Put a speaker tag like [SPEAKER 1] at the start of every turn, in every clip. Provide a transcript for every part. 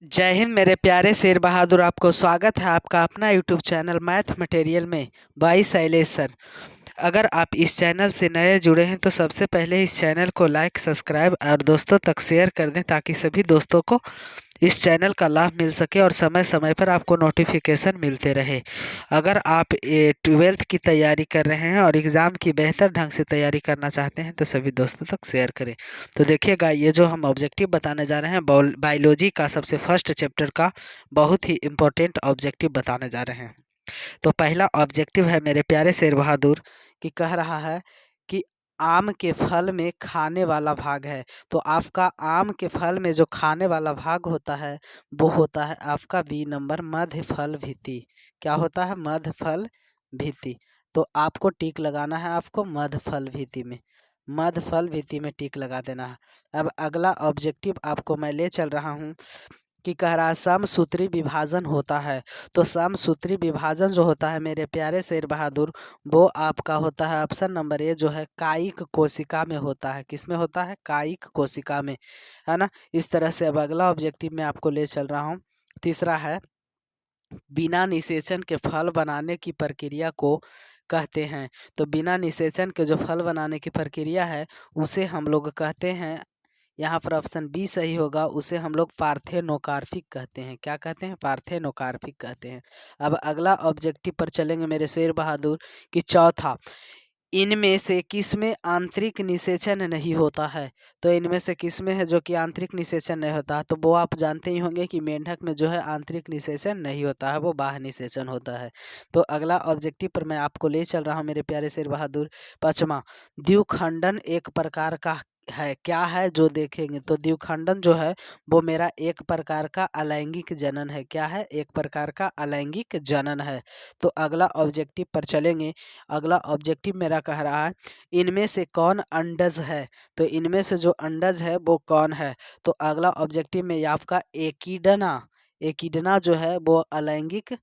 [SPEAKER 1] जय हिंद मेरे प्यारे शेर बहादुर। आपको स्वागत है आपका अपना यूट्यूब चैनल मैथ मटेरियल में बाई शैलेश सर। अगर आप इस चैनल से नए जुड़े हैं तो सबसे पहले इस चैनल को लाइक सब्सक्राइब और दोस्तों तक शेयर कर दें ताकि सभी दोस्तों को इस चैनल का लाभ मिल सके और समय समय पर आपको नोटिफिकेशन मिलते रहे। अगर आप 12th की तैयारी कर रहे हैं और एग्ज़ाम की बेहतर ढंग से तैयारी करना चाहते हैं तो सभी दोस्तों तक शेयर करें। तो देखिएगा, ये जो हम ऑब्जेक्टिव बताने जा रहे हैं बायोलॉजी का सबसे फर्स्ट चैप्टर का बहुत ही इम्पोर्टेंट ऑब्जेक्टिव बताने जा रहे हैं। तो पहला ऑब्जेक्टिव है मेरे प्यारे शेर बहादुर कि कह रहा है कि आम के फल में खाने वाला भाग है। तो आपका आम के फल में जो खाने वाला भाग होता है वो होता है आपका बी नंबर मध्य फल भित्ति। क्या होता है? मध्य फल भित्ति। तो आपको टिक लगाना है, आपको मध्य फल भित्ति में, मध्य फल भित्ति में टिक लगा देना है। अब अगला ऑब्जेक्टिव आपको मैं ले चल रहा हूँ कि कह रहा है समसूत्री विभाजन होता है। तो समसूत्री विभाजन जो होता है मेरे प्यारे शेर बहादुर, वो आपका होता है ऑप्शन नंबर ए जो है कायिक कोशिका में होता है। किस में होता है? कायिक कोशिका में, है ना। इस तरह से अब अगला ऑब्जेक्टिव मैं आपको ले चल रहा हूँ। तीसरा है बिना निषेचन के फल बनाने की प्रक्रिया को कहते हैं। तो बिना निषेचन के जो फल बनाने की प्रक्रिया है उसे हम लोग कहते हैं, यहाँ पर ऑप्शन बी सही होगा, उसे हम लोग पार्थेनोकार्पिक कहते हैं। क्या कहते हैं? पार्थेनोकार्पिक कहते हैं। अब अगला ऑब्जेक्टिव पर चलेंगे मेरे शेर बहादुर कि चौथा, इनमें से किसमें आंतरिक निषेचन नहीं होता है। तो इनमें से किसमें है जो कि आंतरिक निषेचन नहीं होता? तो वो आप जानते ही होंगे कि मेंढक में जो है आंतरिक निषेचन नहीं होता है, वो बाह्य निषेचन होता है। तो अगला ऑब्जेक्टिव पर मैं आपको ले चल रहा हूँ मेरे प्यारे शेर बहादुर। पांचवा, द्विखंडन एक प्रकार का है। क्या है जो देखेंगे? तो द्विखंडन जो है वो मेरा एक प्रकार का अलैंगिक जनन है। क्या है? एक प्रकार का अलैंगिक जनन है। तो अगला ऑब्जेक्टिव पर चलेंगे। अगला ऑब्जेक्टिव मेरा कह रहा है इनमें से कौन अंडज है। तो इनमें से जो अंडज है वो कौन है? तो अगला ऑब्जेक्टिव में आपका एकिडना, एकिडना जो है वो अलैंगिक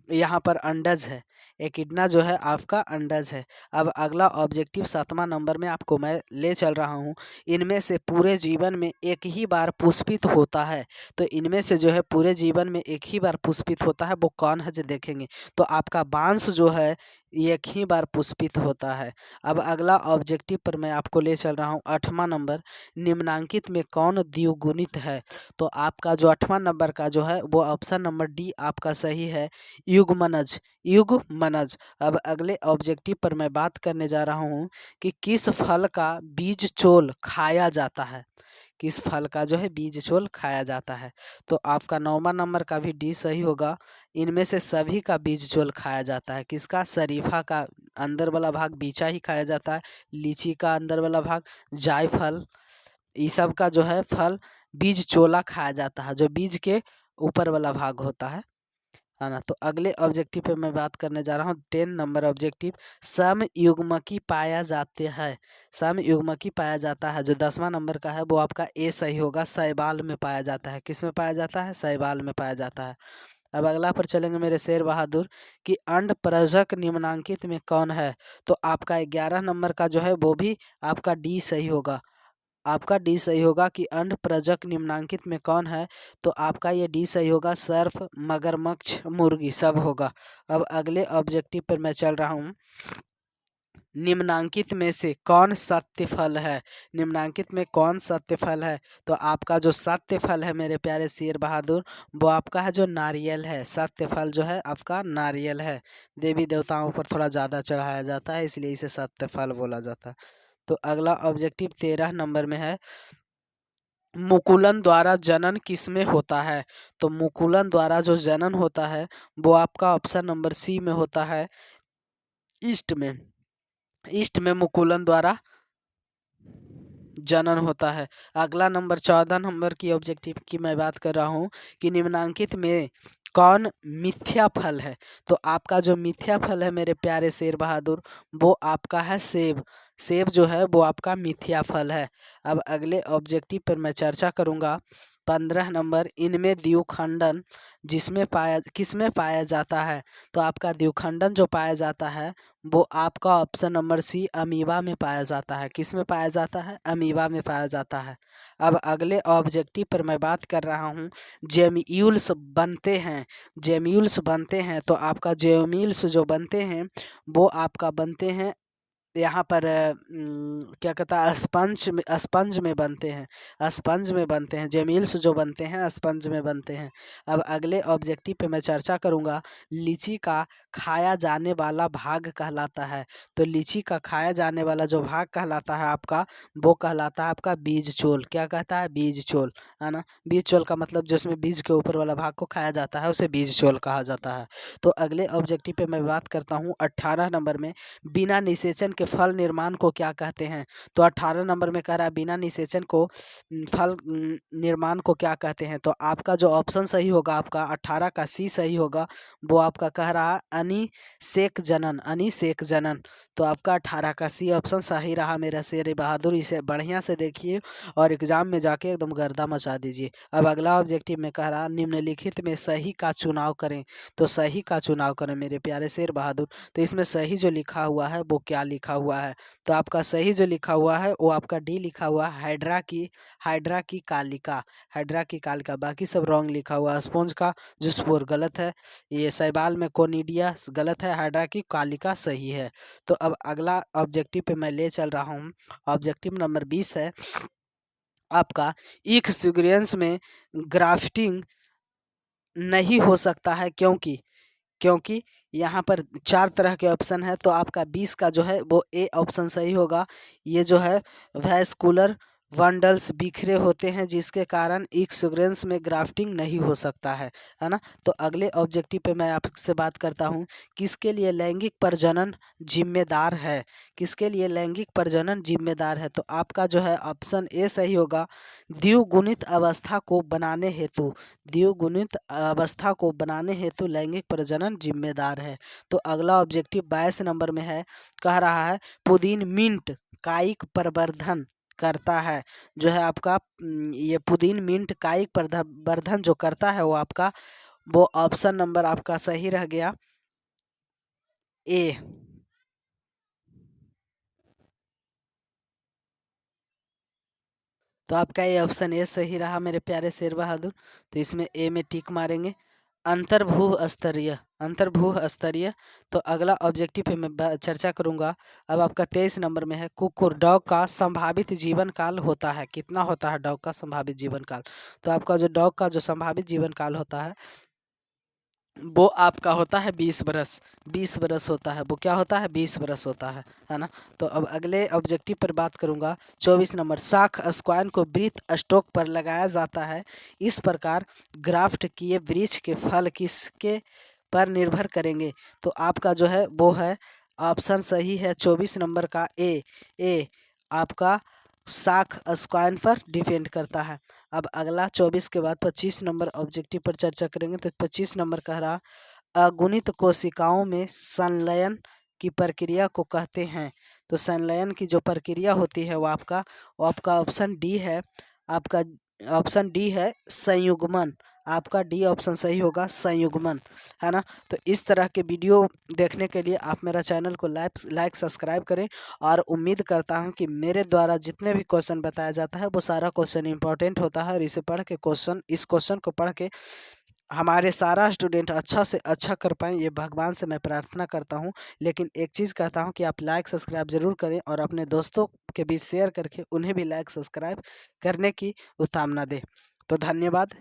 [SPEAKER 1] यहाँ पर अंडज है। एकिडना जो है आपका अंडज है। अब अगला ऑब्जेक्टिव 7वां नंबर में आपको मैं ले चल रहा हूँ। इनमें से पूरे जीवन में एक ही बार पुष्पित होता है। तो इनमें से जो है पूरे जीवन में एक ही बार पुष्पित होता है, वो कौन है जो देखेंगे? तो आपका बांस जो है एक ही बार पुष्पित होता है। अब अगला ऑब्जेक्टिव पर मैं आपको ले चल रहा हूँ 8वां नंबर, निम्नांकित में कौन द्विगुणित है। तो आपका जो 8वां नंबर का जो है वो ऑप्शन नंबर डी आपका सही है, युग्मनज, युग्मनज। अब अगले ऑब्जेक्टिव पर मैं बात करने जा रहा हूँ कि किस फल का बीज चोल खाया जाता है। किस फल का जो है बीज चोल खाया जाता है? तो आपका 9वां नंबर का भी डी सही होगा। इनमें से सभी का बीज चोल खाया जाता है। किसका? शरीफा का अंदर वाला भाग बीचा ही खाया जाता है, लीची का अंदर वाला भाग, जायफल, ये सब का जो है फल बीज चोला खाया जाता है, जो बीज के ऊपर वाला भाग होता है ना। तो अगले ऑब्जेक्टिव पे मैं बात करने जा रहा हूँ 10 नंबर ऑब्जेक्टिव, समयुग्मकी पाया जाते हैं। समयुग्मकी पाया जाता है जो 10वां नंबर का है वो आपका ए सही होगा, शैवाल में पाया जाता है। किस में पाया जाता है? शैवाल में पाया जाता है। अब अगला पर चलेंगे मेरे शेर बहादुर कि अंड प्रजक निम्नांकित में कौन है। तो आपका 11 नंबर का जो है वो भी आपका डी सही होगा, आपका डी सही होगा कि अंड प्रजक निम्नांकित में कौन है। तो आपका ये डी सही होगा, सर्प, मगरमच्छ, मुर्गी सब होगा। अब अगले ऑब्जेक्टिव पर मैं चल रहा हूँ, निम्नांकित में से कौन सत्य फल है। निम्नांकित में कौन सत्य फल है? तो आपका जो सत्य फल है मेरे प्यारे शेर बहादुर वो आपका है जो नारियल है। सत्य फल जो है आपका नारियल है। देवी देवताओं पर थोड़ा ज़्यादा चढ़ाया जाता है इसलिए इसे सत्य फल बोला जाता है। तो अगला ऑब्जेक्टिव 13 नंबर में है, मुकुलन द्वारा जनन किसमें होता है। तो मुकुलन द्वारा जो जनन होता है वो आपका ऑप्शन नंबर सी में होता है, ईस्ट में। ईस्ट में मुकुलन द्वारा जनन होता है। अगला नंबर 14 नंबर की ऑब्जेक्टिव की मैं बात कर रहा हूँ कि निम्नांकित में कौन मिथ्या फल है। तो आपका जो मिथ्या फल है मेरे प्यारे शेर बहादुर वो आपका है सेब। सेब जो है वो आपका मिथ्या फल है। अब अगले ऑब्जेक्टिव पर मैं चर्चा करूँगा 15 नंबर, इनमें द्विखंडन किसमें पाया जाता है? तो आपका द्विखंडन जो पाया जाता है वो आपका ऑप्शन नंबर सी अमीबा में पाया जाता है। किस में पाया जाता है? अमीबा में पाया जाता है। अब अगले ऑब्जेक्टिव पर मैं बात कर रहा हूँ। जेम्यूल्स बनते हैं तो आपका जेम्यूल्स जो बनते हैं वो आपका बनते हैं यहाँ पर क्या कहता है, स्पंज में बनते हैं, जेमिल्स जो बनते हैं स्पंज में बनते हैं। अब अगले ऑब्जेक्टिव पे मैं चर्चा करूँगा। लीची का खाया जाने वाला भाग कहलाता है। तो लीची का खाया जाने वाला जो भाग कहलाता है आपका, वो कहलाता है आपका बीज चोल। क्या कहता है? बीज चोल, है ना। बीज चोल का मतलब जिसमें बीज के ऊपर वाला भाग को खाया जाता है उसे बीज चोल कहा जाता है। तो अगले ऑब्जेक्टिव पे मैं बात करता हूँ 18 नंबर में, बिना निषेचन के फल निर्माण को क्या कहते हैं? तो 18 नंबर में कह रहा है बिना निषेचन को फल निर्माण को क्या कहते हैं? तो आपका जो ऑप्शन सही होगा आपका 18 का सी सही होगा। वो आपका कह रहा है अनिषेक जनन। तो आपका 18 का सी ऑप्शन सही रहा मेरा शेर बहादुर। इसे बढ़िया से देखिए और एग्जाम में जाके एकदम गर्दा मचा दीजिए। अब अगला ऑब्जेक्टिव में कह रहा निम्नलिखित में सही का चुनाव करें। तो सही का चुनाव करें मेरे प्यारे शेर बहादुर। तो इसमें सही जो लिखा हुआ है वो क्या लिखा हुआ है? तो आपका सही जो लिखा हुआ है वो आपका डी लिखा हुआ है, हाइड्रा की कालिका। बाकी सब रॉन्ग लिखा हुआ है। स्पॉन्ज का जो स्पोर गलत है, ये शैवाल में कोनिडिया गलत है, हाइड्रा की कालिका सही है। तो अब अगला ऑब्जेक्टिव पे मैं ले चल रहा हूँ। ऑब्जेक्टिव नंबर 20 है आपका, इक्स्यूगेंस में ग्राफ्टिंग नहीं हो सकता है क्योंकि यहाँ पर 4 तरह के ऑप्शन है। तो आपका 20 का जो है वो ए ऑप्शन सही होगा। ये जो है वैस्कुलर बंडल्स बिखरे होते हैं जिसके कारण इक्स्यूगेंस में ग्राफ्टिंग नहीं हो सकता है ना। तो अगले ऑब्जेक्टिव पे मैं आपसे बात करता हूँ, किसके लिए लैंगिक प्रजनन जिम्मेदार है? तो आपका जो है ऑप्शन ए सही होगा। द्विगुणित अवस्था को बनाने हेतु लैंगिक प्रजनन जिम्मेदार है। तो अगला ऑब्जेक्टिव 22 नंबर में है, कह रहा है पुदीन मिंट कायिक प्रवर्धन करता है। जो है आपका ये पुदीन मिंट कायिक प्रवर्धन जो करता है वो ऑप्शन नंबर आपका सही रह गया ए। तो आपका ये ऑप्शन ए सही रहा मेरे प्यारे शेर बहादुर। तो इसमें ए में टिक मारेंगे। अंतर्भूह स्तरीय। तो अगला ऑब्जेक्टिव पे मैं चर्चा करूंगा। अब आपका 23 नंबर में है, कुकुर डॉग का संभावित जीवन काल होता है। कितना होता है डॉग का संभावित जीवन काल? तो आपका जो डॉग का जो संभावित जीवन काल होता है वो आपका होता है 20 बरस होता है। वो क्या होता है? 20 बरस होता है ना। तो अब अगले ऑब्जेक्टिव पर बात करूंगा। 24 नंबर, साख स्क्वाइन को वृत्त स्टॉक पर लगाया जाता है। इस प्रकार ग्राफ्ट किए वृक्ष के फल किसके पर निर्भर करेंगे? तो आपका जो है वो है ऑप्शन सही है 24 नंबर का ए आपका साख स्क्वाइन पर डिपेंड करता है। अब अगला 24 के बाद 25 नंबर ऑब्जेक्टिव पर चर्चा करेंगे। तो 25 नंबर कह रहा, अगुणित कोशिकाओं में संलयन की प्रक्रिया को कहते हैं। तो संलयन की जो प्रक्रिया होती है वो आपका ऑप्शन डी है। आपका ऑप्शन डी है संयुग्मन। आपका डी ऑप्शन सही होगा, संयुग्मन, है ना। तो इस तरह के वीडियो देखने के लिए आप मेरा चैनल को लाइक सब्सक्राइब करें। और उम्मीद करता हूं कि मेरे द्वारा जितने भी क्वेश्चन बताया जाता है वो सारा क्वेश्चन इंपॉर्टेंट होता है और इस क्वेश्चन को पढ़ के हमारे सारा स्टूडेंट अच्छा से अच्छा कर पाएँ, ये भगवान से मैं प्रार्थना करता हूँ। लेकिन एक चीज़ कहता हूँ कि आप लाइक सब्सक्राइब ज़रूर करें और अपने दोस्तों के बीच शेयर करके उन्हें भी लाइक सब्सक्राइब करने की उत्तामना दें। तो धन्यवाद।